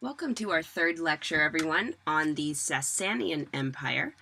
Welcome to our third lecture, everyone, on the Sassanian Empire.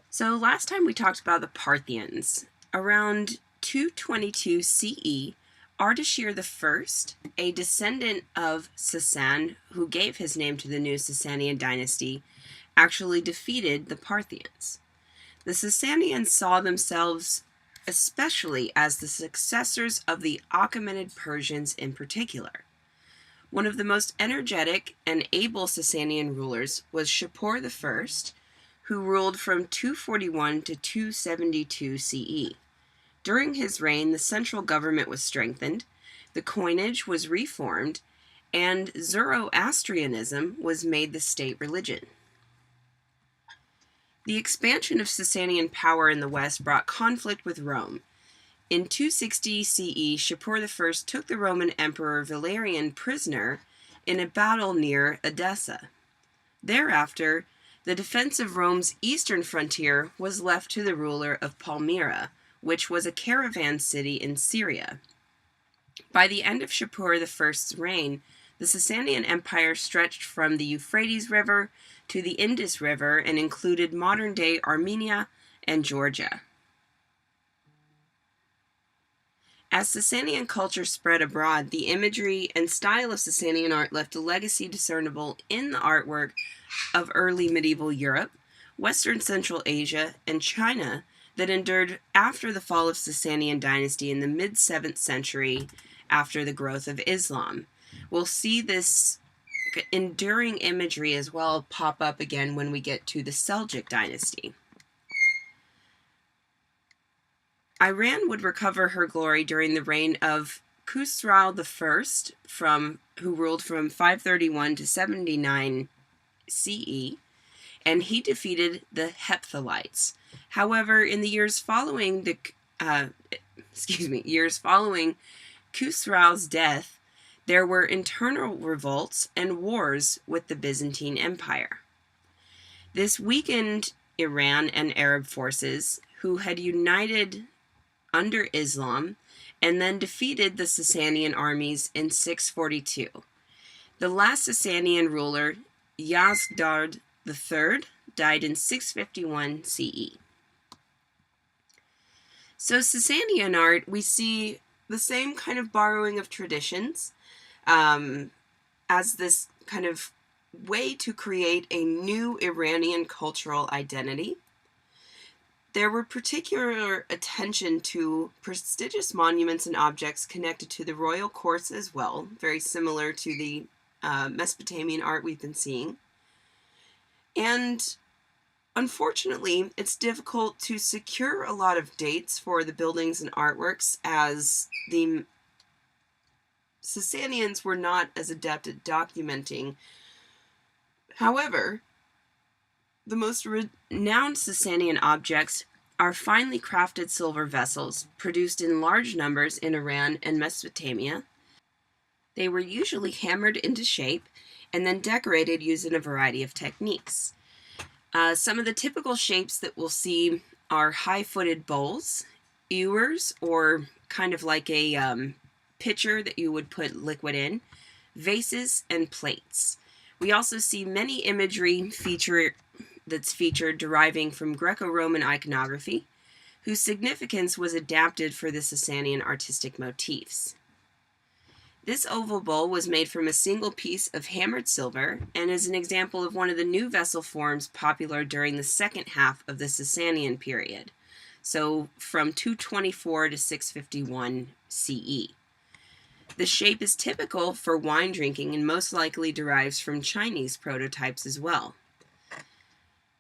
So last time we talked about the Parthians. Around 222 CE, Ardashir I, a descendant of Sassan, who gave his name to the new Sassanian dynasty, actually defeated the Parthians. The Sassanians saw themselves especially as the successors of the Achaemenid Persians in particular. One of the most energetic and able Sassanian rulers was Shapur I, who ruled from 241 to 272 CE. During his reign, the central government was strengthened, the coinage was reformed, and Zoroastrianism was made the state religion. The expansion of Sassanian power in the west brought conflict with Rome. In 260 CE, Shapur I took the Roman Emperor Valerian prisoner in a battle near Edessa. Thereafter, the defense of Rome's eastern frontier was left to the ruler of Palmyra, which was a caravan city in Syria. By the end of Shapur I's reign, the Sassanian Empire stretched from the Euphrates River to the Indus River and included modern-day Armenia and Georgia. As Sassanian culture spread abroad, the imagery and style of Sassanian art left a legacy discernible in the artwork of early medieval Europe, Western Central Asia, and China that endured after the fall of Sassanian dynasty in the mid-7th century after the growth of Islam. We'll see this enduring imagery as well pop up again when we get to the Seljuk dynasty. Iran would recover her glory during the reign of Khusrau I, who ruled from 531 to 79 CE, and he defeated the Hephthalites. However, in the years following Khusrau's death, there were internal revolts and wars with the Byzantine Empire. This weakened Iran and Arab forces, who had united under Islam, and then defeated the Sassanian armies in 642. The last Sassanian ruler, Yazdard III, died in 651 CE. So Sassanian art, we see the same kind of borrowing of traditions as this kind of way to create a new Iranian cultural identity. There were particular attention to prestigious monuments and objects connected to the royal courts as well, very similar to the Mesopotamian art we've been seeing. And unfortunately, it's difficult to secure a lot of dates for the buildings and artworks, as the Sassanians were not as adept at documenting. However, the most renowned Sassanian objects are finely crafted silver vessels produced in large numbers in Iran and Mesopotamia. They were usually hammered into shape and then decorated using a variety of techniques. Some of the typical shapes that we'll see are high-footed bowls, ewers, or kind of like a pitcher that you would put liquid in, vases, and plates. We also see many imagery that's featured deriving from Greco-Roman iconography, whose significance was adapted for the Sassanian artistic motifs. This oval bowl was made from a single piece of hammered silver and is an example of one of the new vessel forms popular during the second half of the Sassanian period, so from 224 to 651 CE. The shape is typical for wine drinking and most likely derives from Chinese prototypes as well.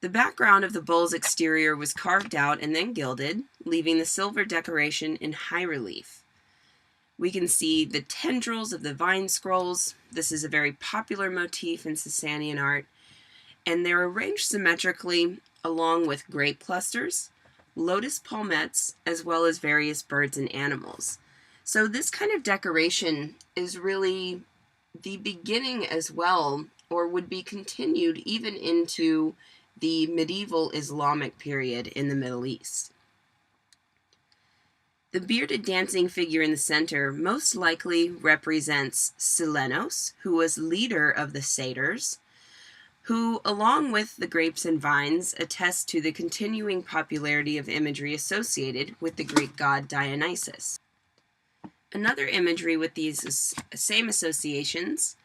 The background of the bowl's exterior was carved out and then gilded, leaving the silver decoration in high relief. We can see the tendrils of the vine scrolls. This is a very popular motif in Sassanian art, and they're arranged symmetrically along with grape clusters, lotus palmettes, as well as various birds and animals. So this kind of decoration is really the beginning as well, or would be continued even into the medieval Islamic period in the Middle East. The bearded dancing figure in the center most likely represents Silenos, who was leader of the satyrs, who, along with the grapes and vines, attest to the continuing popularity of imagery associated with the Greek god Dionysus. Another imagery with these same associations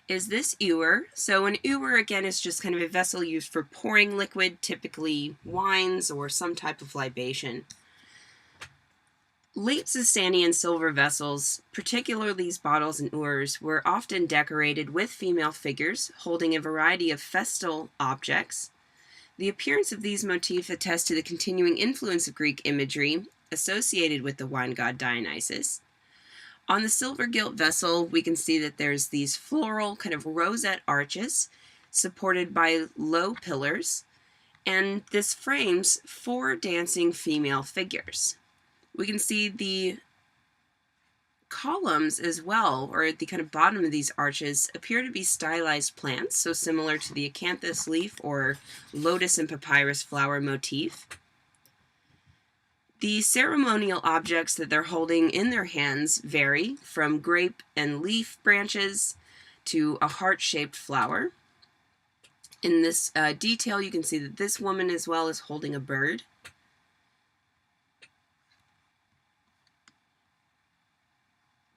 is this ewer. So an ewer, again, is just kind of a vessel used for pouring liquid, typically wines or some type of libation. Late Sassanian silver vessels, particularly these bottles and ewers, were often decorated with female figures holding a variety of festal objects. The appearance of these motifs attests to the continuing influence of Greek imagery associated with the wine god Dionysus. On the silver gilt vessel, we can see that there's these floral kind of rosette arches supported by low pillars, and this frames 4 dancing female figures. We can see the columns as well, or at the kind of bottom of these arches, appear to be stylized plants, so similar to the acanthus leaf or lotus and papyrus flower motif. The ceremonial objects that they're holding in their hands vary from grape and leaf branches to a heart-shaped flower. In this detail, you can see that this woman as well is holding a bird.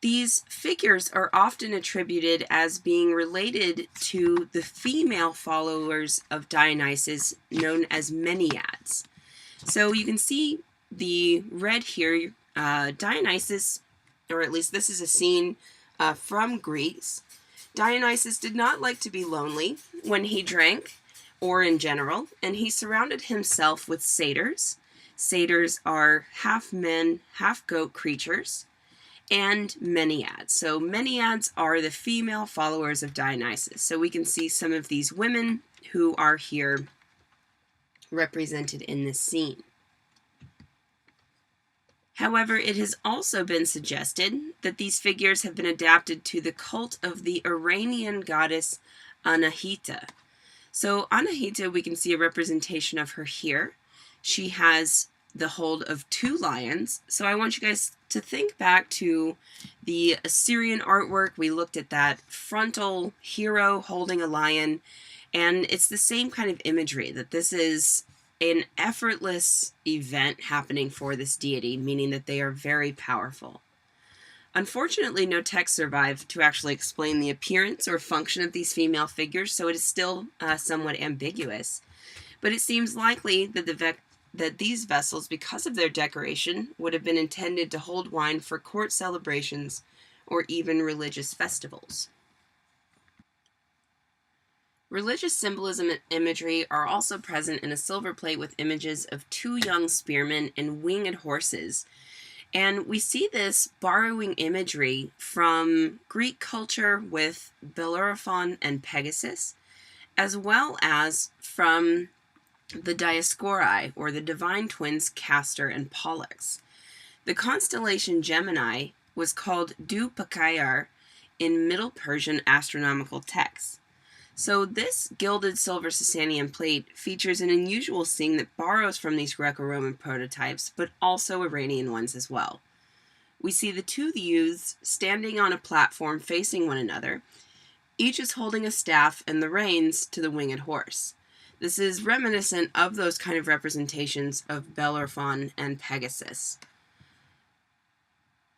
These figures are often attributed as being related to the female followers of Dionysus, known as Meneiads. So you can see the red here, Dionysus, or at least this is a scene from Greece. Dionysus did not like to be lonely when he drank, or in general, and he surrounded himself with satyrs. Satyrs are half men, half goat creatures, and Meneiads. So Meneiads are the female followers of Dionysus. So we can see some of these women who are here represented in this scene. However, it has also been suggested that these figures have been adapted to the cult of the Iranian goddess Anahita. So Anahita, we can see a representation of her here. She has the hold of 2 lions. So I want you guys to think back to the Assyrian artwork. We looked at that frontal hero holding a lion, and it's the same kind of imagery, that this is an effortless event happening for this deity, meaning that they are very powerful. Unfortunately, no text survived to actually explain the appearance or function of these female figures, so it is still somewhat ambiguous. But it seems likely that these vessels, because of their decoration, would have been intended to hold wine for court celebrations or even religious festivals. Religious symbolism and imagery are also present in a silver plate with images of 2 young spearmen and winged horses. And we see this borrowing imagery from Greek culture with Bellerophon and Pegasus, as well as from the Dioscuri, or the divine twins Castor and Pollux. The constellation Gemini was called Du Pakayar in Middle Persian astronomical texts. So this gilded silver Sassanian plate features an unusual scene that borrows from these Greco-Roman prototypes, but also Iranian ones as well. We see the 2 youths standing on a platform facing one another. Each is holding a staff and the reins to the winged horse. This is reminiscent of those kind of representations of Bellerophon and Pegasus.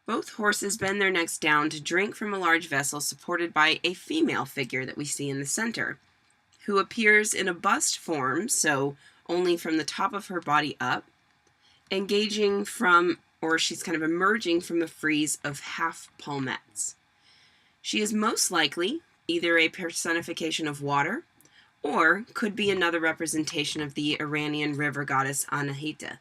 Both horses bend their necks down to drink from a large vessel supported by a female figure that we see in the center, who appears in a bust form, so only from the top of her body up, engaging from, or she's kind of emerging from a frieze of half palmettes. She is most likely either a personification of water, or could be another representation of the Iranian river goddess Anahita.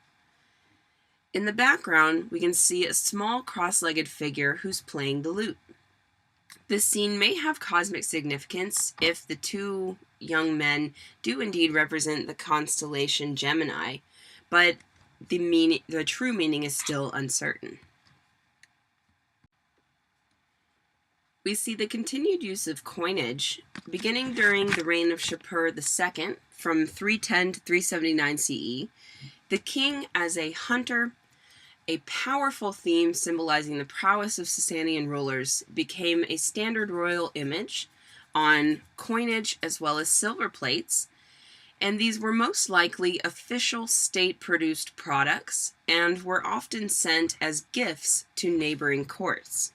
In the background, we can see a small cross-legged figure who's playing the lute. This scene may have cosmic significance if the 2 young men do indeed represent the constellation Gemini, but the true meaning is still uncertain. We see the continued use of coinage beginning during the reign of Shapur II from 310 to 379 CE, the king as a hunter a powerful theme symbolizing the prowess of Sassanian rulers became a standard royal image on coinage as well as silver plates, and these were most likely official state-produced products and were often sent as gifts to neighboring courts.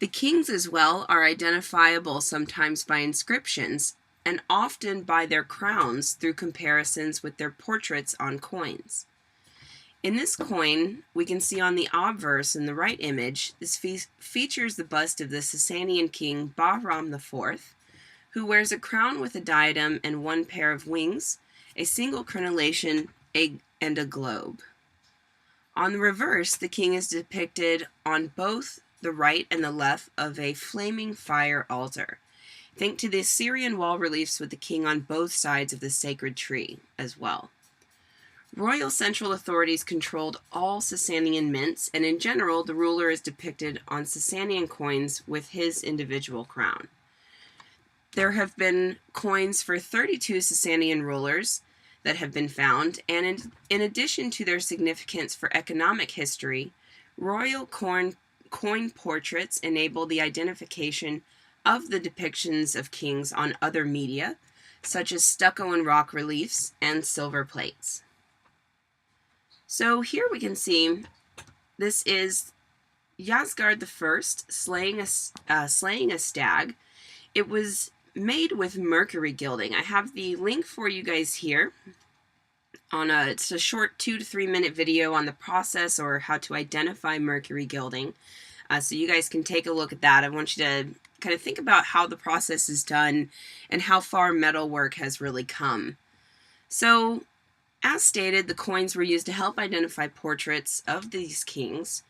The kings as well are identifiable sometimes by inscriptions and often by their crowns through comparisons with their portraits on coins. In this coin, we can see on the obverse in the right image, this features the bust of the Sassanian king Bahram IV, who wears a crown with a diadem and one pair of wings, a single crenellation, and a globe. On the reverse, the king is depicted on both the right and the left of a flaming fire altar. Think to the Assyrian wall reliefs with the king on both sides of the sacred tree as well. Royal central authorities controlled all Sassanian mints, and in general, the ruler is depicted on Sassanian coins with his individual crown. There have been coins for 32 Sassanian rulers that have been found, and in addition to their significance for economic history, royal coin portraits enable the identification of the depictions of kings on other media, such as stucco and rock reliefs and silver plates. So here we can see this is Yasgard I slaying a stag. It was made with mercury gilding. I have the link for you guys here. It's a short 2 to 3 minute video on the process or how to identify mercury gilding. So you guys can take a look at that. I want you to kind of think about how the process is done and how far metalwork has really come. So, as stated, the coins were used to help identify portraits of these kings.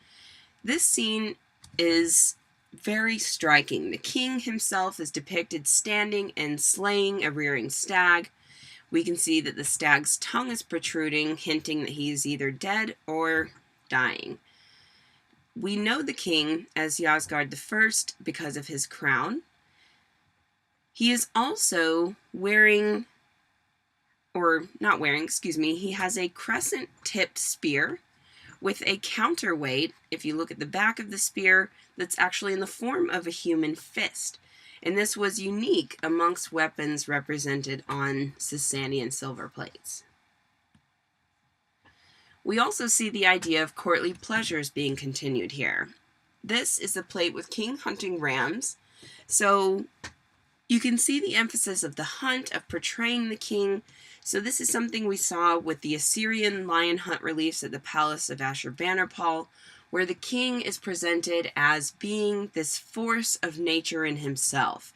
This scene is very striking. The king himself is depicted standing and slaying a rearing stag. We can see that the stag's tongue is protruding, hinting that he is either dead or dying. We know the king as Yasgard I because of his crown. He is also wearing, or not wearing, excuse me, he has a crescent-tipped spear with a counterweight, if you look at the back of the spear, that's actually in the form of a human fist. And this was unique amongst weapons represented on Sassanian silver plates. We also see the idea of courtly pleasures being continued here. This is a plate with king hunting rams. So you can see the emphasis of the hunt, of portraying the king. So this is something we saw with the Assyrian lion hunt reliefs at the palace of Ashurbanipal, where the king is presented as being this force of nature in himself,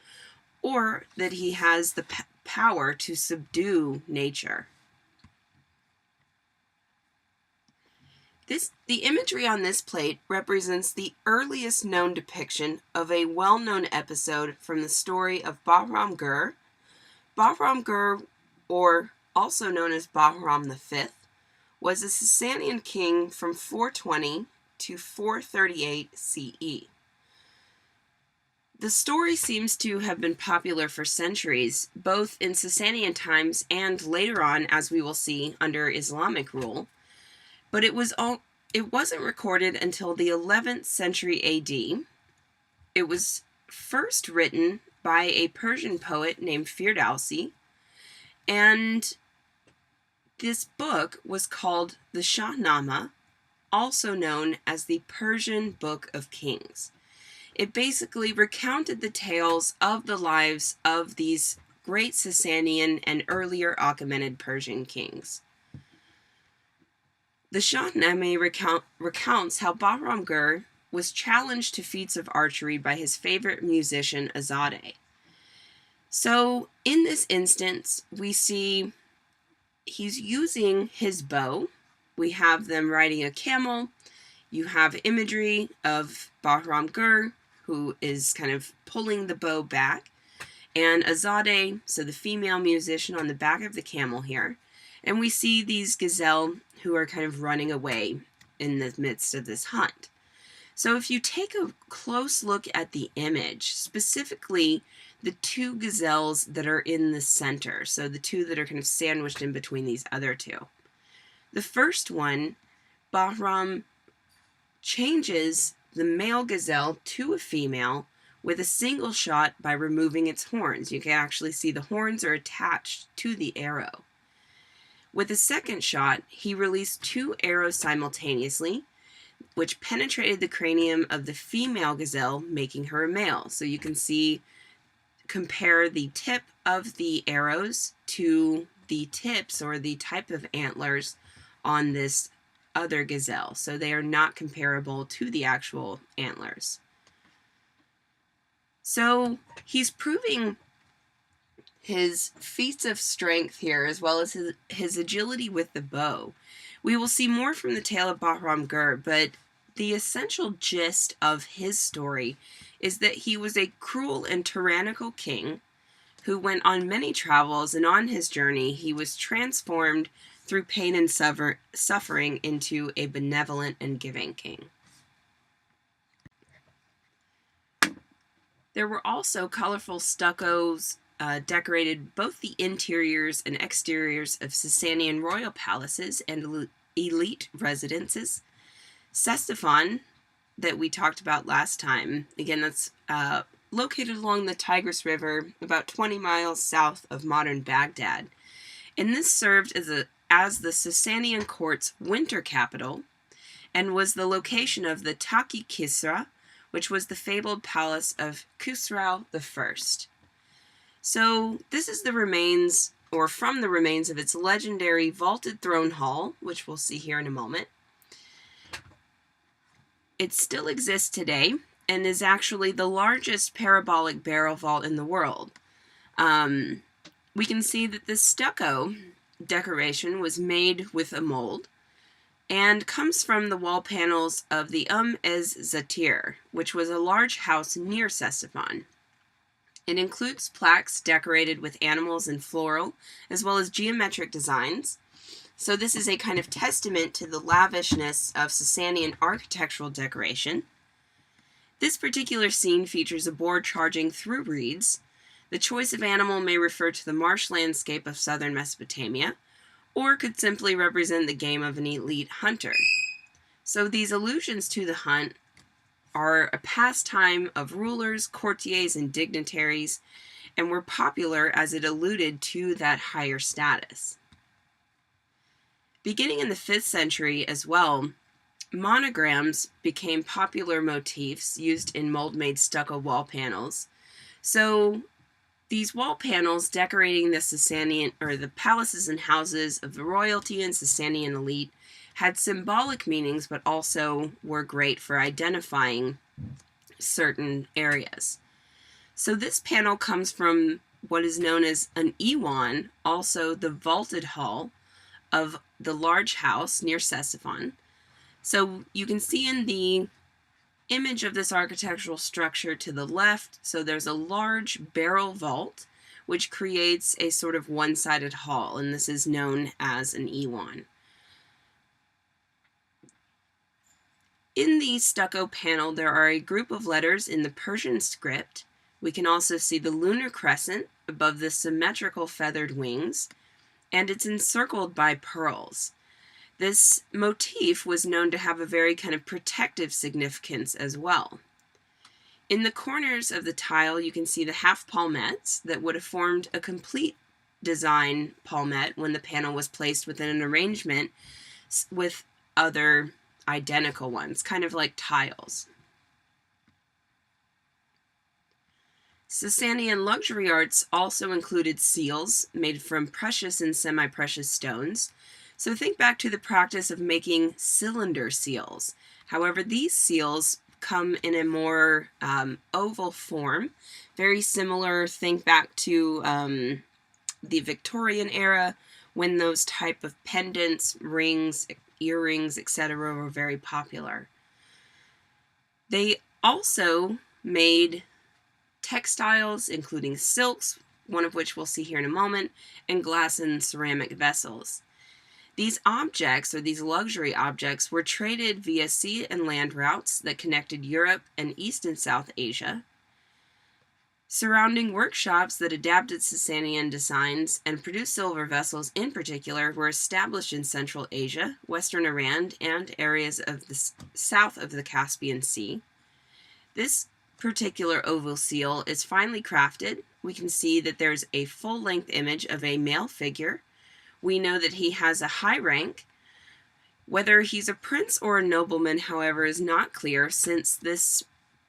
or that he has the power to subdue nature. The imagery on this plate represents the earliest known depiction of a well-known episode from the story of Bahram Gur. Bahram Gur, or also known as Bahram V, was a Sassanian king from 420 to 438 CE. The story seems to have been popular for centuries, both in Sassanian times and later on, as we will see, under Islamic rule. But it wasn't recorded until the 11th century AD. It was first written by a Persian poet named Firdausi, and this book was called the Shahnameh, also known as the Persian Book of Kings. It basically recounted the tales of the lives of these great Sassanian and earlier Achaemenid Persian kings. The Shahnameh recounts how Bahram Gur was challenged to feats of archery by his favorite musician Azadeh. So in this instance, we see he's using his bow. We have them riding a camel. You have imagery of Bahram Gur, who is kind of pulling the bow back, and Azadeh, so the female musician, on the back of the camel here. And we see these gazelle who are kind of running away in the midst of this hunt. So if you take a close look at the image, specifically the two gazelles that are in the center, so the two that are kind of sandwiched in between these other two. The first one, Bahram changes the male gazelle to a female with a single shot by removing its horns. You can actually see the horns are attached to the arrow. With a second shot, he released 2 arrows simultaneously, which penetrated the cranium of the female gazelle, making her a male. So you can compare the tip of the arrows to the tips or the type of antlers on this other gazelle. So they are not comparable to the actual antlers. So he's proving his feats of strength here, as well as his agility with the bow. We will see more from the tale of Bahram Gur, but the essential gist of his story is that he was a cruel and tyrannical king who went on many travels, and on his journey he was transformed through pain and suffering into a benevolent and giving king. There were also colorful stuccos decorated both the interiors and exteriors of Sassanian royal palaces and elite residences. Ctesiphon, that we talked about last time, again, that's located along the Tigris River, about 20 miles south of modern Baghdad. And this served as the Sassanian court's winter capital and was the location of the Taki Kisra, which was the fabled palace of Khusrau I. So this is the remains, or from the remains of its legendary vaulted throne hall, which we'll see here in a moment. It still exists today and is actually the largest parabolic barrel vault in the world. We can see that this stucco decoration was made with a mold and comes from the wall panels of the Ez Zatir, which was a large house near Ctesiphon. It includes plaques decorated with animals and floral, as well as geometric designs. So this is a kind of testament to the lavishness of Sassanian architectural decoration. This particular scene features a boar charging through reeds. The choice of animal may refer to the marsh landscape of southern Mesopotamia, or could simply represent the game of an elite hunter. So these allusions to the hunt are a pastime of rulers, courtiers, and dignitaries, and were popular as it alluded to that higher status. Beginning in the 5th century as well, monograms became popular motifs used in mold-made stucco wall panels. So these wall panels decorating the Sassanian, or the palaces and houses of the royalty and Sassanian elite, had symbolic meanings, but also were great for identifying certain areas. So this panel comes from what is known as an Iwan, also the vaulted hall of the large house near Ctesiphon. So you can see in the image of this architectural structure to the left, so there's a large barrel vault, which creates a sort of one-sided hall, and this is known as an Iwan. In the stucco panel, there are a group of letters in the Persian script. We can also see the lunar crescent above the symmetrical feathered wings, and it's encircled by pearls. This motif was known to have a very kind of protective significance as well. In the corners of the tile, you can see the half palmettes that would have formed a complete design palmette when the panel was placed within an arrangement with other identical ones, kind of like tiles. Sassanian luxury arts also included seals made from precious and semi-precious stones. So think back to the practice of making cylinder seals. However, these seals come in a more oval form, very similar, think back to the Victorian era when those type of pendants, rings, earrings, etc. were very popular. They also made textiles, including silks, one of which we'll see here in a moment, and glass and ceramic vessels. These objects, or these luxury objects, were traded via sea and land routes that connected Europe and East and South Asia. Surrounding workshops that adapted Sassanian designs and produced silver vessels in particular were established in Central Asia, Western Iran, and areas of the south of the Caspian Sea. This particular oval seal is finely crafted. We can see that there's a full-length image of a male figure. We know that he has a high rank. Whether he's a prince or a nobleman, however, is not clear, since this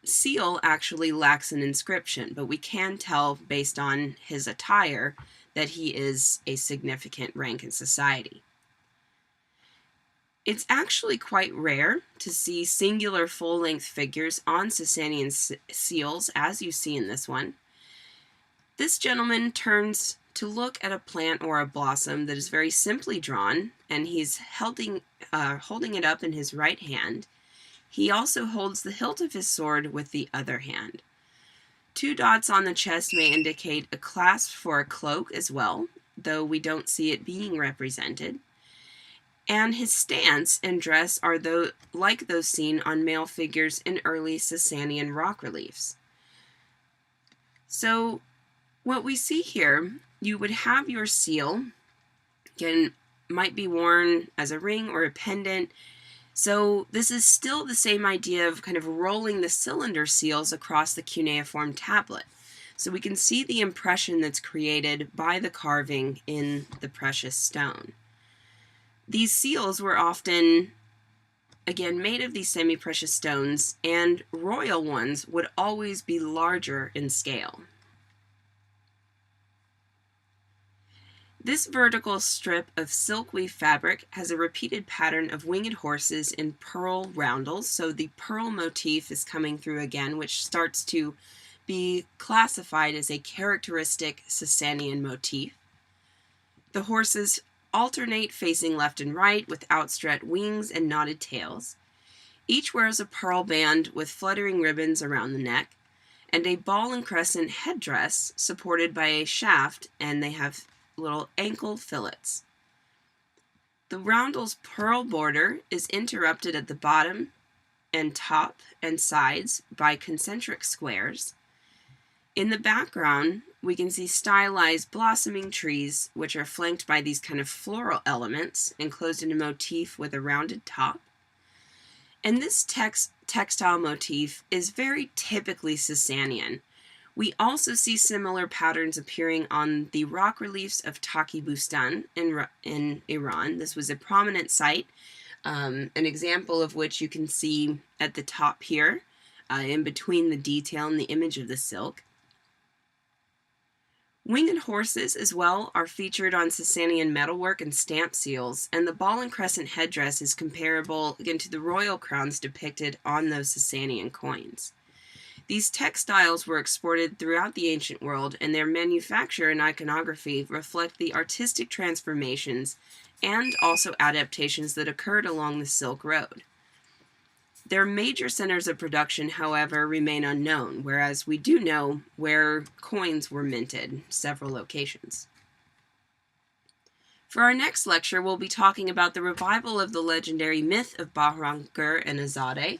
seal actually lacks an inscription, but we can tell based on his attire that he is a significant rank in society. It's actually quite rare to see singular full-length figures on Sassanian seals, as you see in this one. This gentleman turns to look at a plant or a blossom that is very simply drawn, and he's holding it up in his right hand. He also holds the hilt of his sword with the other hand. 2 dots on the chest may indicate a clasp for a cloak as well, though we don't see it being represented. And his stance and dress are like those seen on male figures in early Sassanian rock reliefs. So what we see here, you would have your seal, again, might be worn as a ring or a pendant. So this is still the same idea of kind of rolling the cylinder seals across the cuneiform tablet. So we can see the impression that's created by the carving in the precious stone. These seals were often, again, made of these semi-precious stones, and royal ones would always be larger in scale. This vertical strip of silkweave fabric has a repeated pattern of winged horses in pearl roundels, so the pearl motif is coming through again, which starts to be classified as a characteristic Sassanian motif. The horses alternate facing left and right with outstretched wings and knotted tails. Each wears a pearl band with fluttering ribbons around the neck, and a ball and crescent headdress supported by a shaft, and they have little ankle fillets. The roundel's pearl border is interrupted at the bottom and top and sides by concentric squares. In the background, we can see stylized blossoming trees, which are flanked by these kind of floral elements enclosed in a motif with a rounded top. And this textile motif is very typically Sassanian. We also see similar patterns appearing on the rock reliefs of Taki Bustan in Iran. This was a prominent site, an example of which you can see at the top here, in between the detail and the image of the silk. Winged horses as well are featured on Sassanian metalwork and stamp seals, and the ball and crescent headdress is comparable again to the royal crowns depicted on those Sassanian coins. These textiles were exported throughout the ancient world, and their manufacture and iconography reflect the artistic transformations and also adaptations that occurred along the Silk Road. Their major centers of production, however, remain unknown, whereas we do know where coins were minted, several locations. For our next lecture, we'll be talking about the revival of the legendary myth of Bahram-Gur and Azadeh.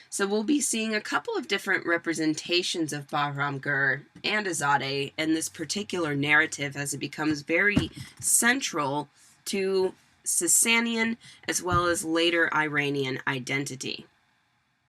So we'll be seeing a couple of different representations of Bahram-Gur and Azadeh in this particular narrative as it becomes very central to Sassanian as well as later Iranian identity.